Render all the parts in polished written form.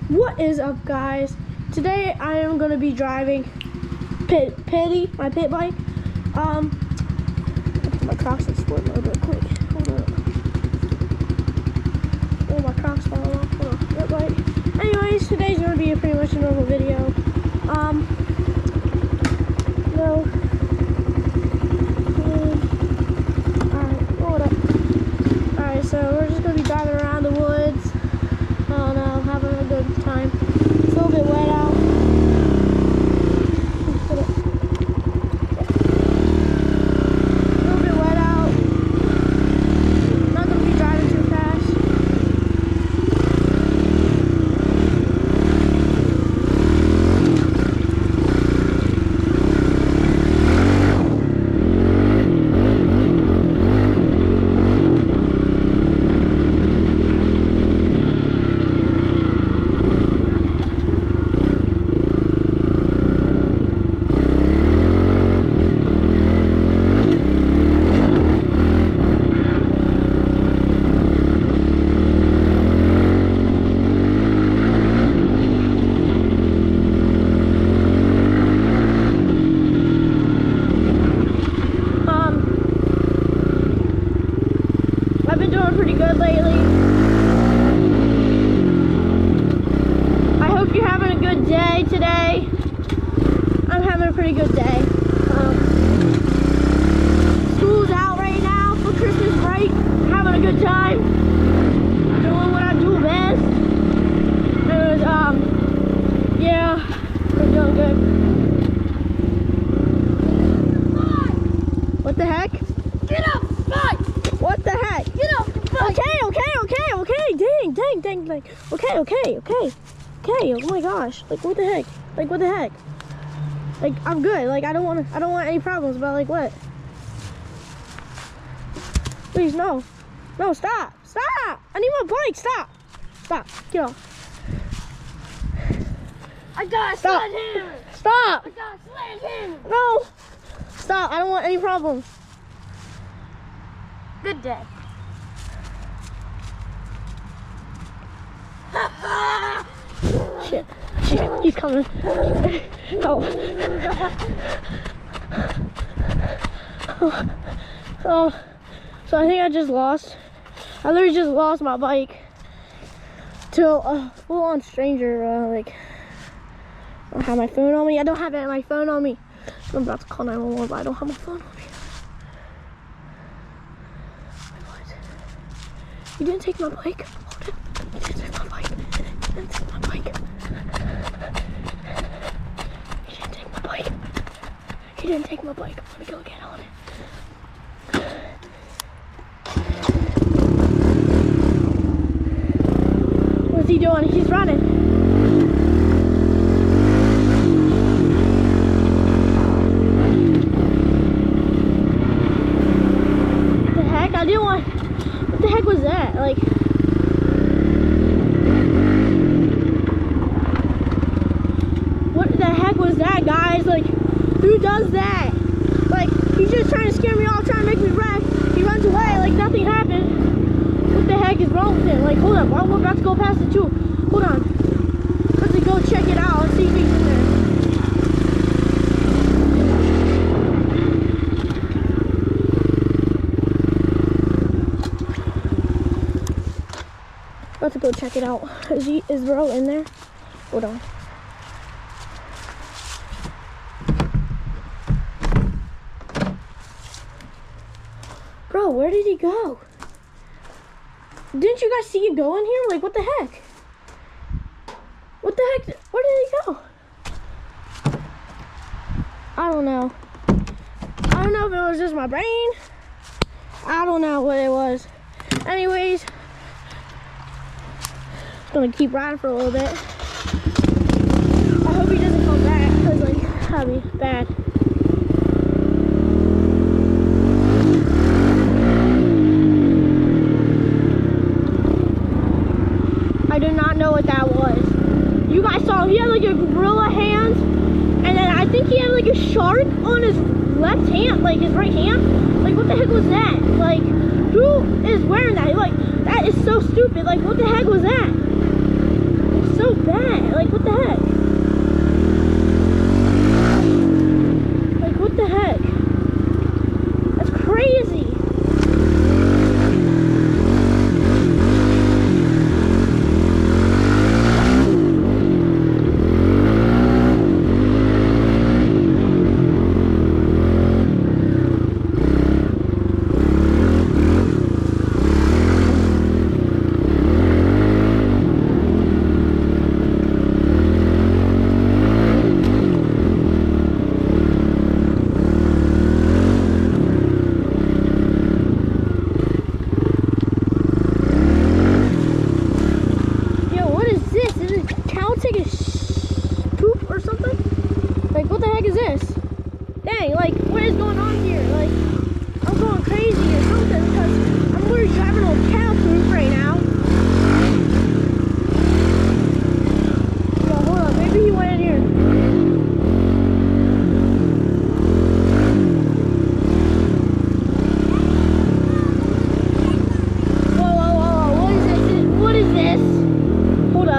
What is up, guys? Today I am going to be driving my pit bike. My Crocs in sport mode real quick. Hold up. Oh, my Crocs falling off. Hold on. Pit bike. Anyways, today's going to be pretty much a normal video. Alright, so we're just going to be driving around the woods. Oh no, having a good time. It's a little bit wet out. A little bit wet out. Not gonna be driving too fast. I've been doing pretty good lately. I hope you're having a good day today. I'm having a pretty good day. School's out right now for Christmas break. Having a good time. Doing what I do best. And yeah, we're doing good. What the heck? Get up, bike! What the heck? Get up, bike! Okay. Dang. Okay. Oh my gosh. Like, what the heck? Like, I'm good. Like, I don't want any problems, but like, what? Please, no. No, stop. I need my bike. Stop. Get off. I got a sledgehammer! Stop. I got a sledgehammer! No. Stop. I don't want any problems. Good day. Shit, he's coming. Oh. So I think I literally just lost my bike to a full-on stranger. Like, I don't have my phone on me. I don't have my phone on me. I'm about to call 911, but I don't have my phone on me. You didn't take my bike? Hold it. You didn't take my bike. You didn't take my bike. Let me go get on it. What's he doing? He's running. What the heck? I didn't want... What the heck was that? Like, what the heck was that, guys? Like, who does that? Like, he's just trying to scare me off, trying to make me wreck. He runs away like nothing happened. What the heck is wrong with him? Like, hold up, we're about to go past the tube. Hold on. Let's go check it out. Let's see if he's in there. Let's go check it out. Is bro in there? Hold on. Bro, where did he go? Didn't you guys see him go in here? Like, what the heck? What the heck? Where did he go? I don't know. I don't know if it was just my brain. I don't know what it was. Anyways, gonna keep riding for a little bit. I hope he doesn't come back, because like that'd be bad. I do not know what that was. You guys saw him. He had like a gorilla hand, and then I think he had like a shark on his left hand, like his right hand. Like, what the heck was that? Like, who is wearing that? Like, that is so stupid. Like, what the heck was that? It's so bad.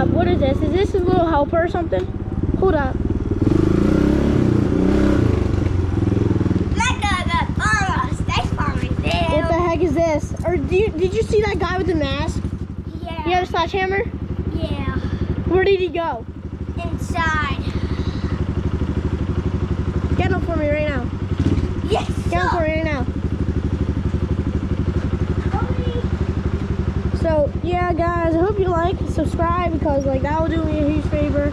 up. What is this? Is this a little helper or something? Hold up. What the heck is this? Or did you see that guy with the mask? Yeah. He had a sledgehammer? Yeah. Where did he go? Inside. Get him for me right now. Yes. Get him for me right now. So yeah, guys, I hope you like and subscribe because like that will do me a huge favor.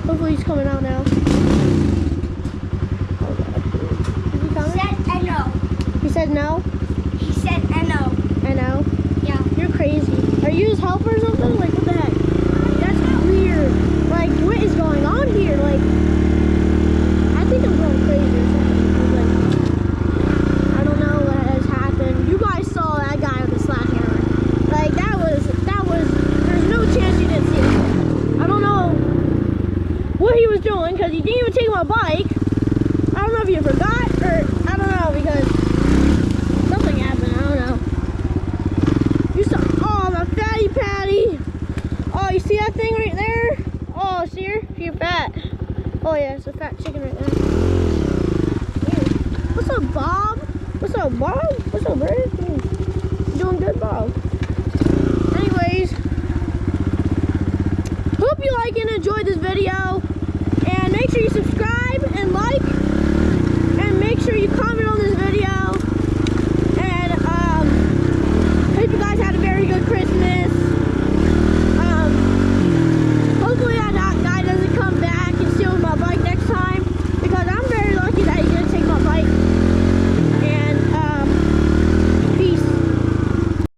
Hopefully he's coming out now. He said no? He said no. I know. Yeah. You're crazy. Are you his helper or something? Like, what the heck? That's weird. Like, what is going on here? Like, I think I'm going crazy or something. Like, I don't know what has happened. You guys saw that guy with the sledgehammer. Like, that was, there's no chance you didn't see it. I don't know what he was doing because he didn't even take my bike. I don't know if you forgot or, I don't know because something happened, I don't know. You saw, oh, my fatty patty. Oh, you see that thing right there? Oh, see her? She's fat. Oh yeah, it's a fat chicken right there. What's up, Bob? What's up, Bob? What's up, Bird? You doing good, Bob?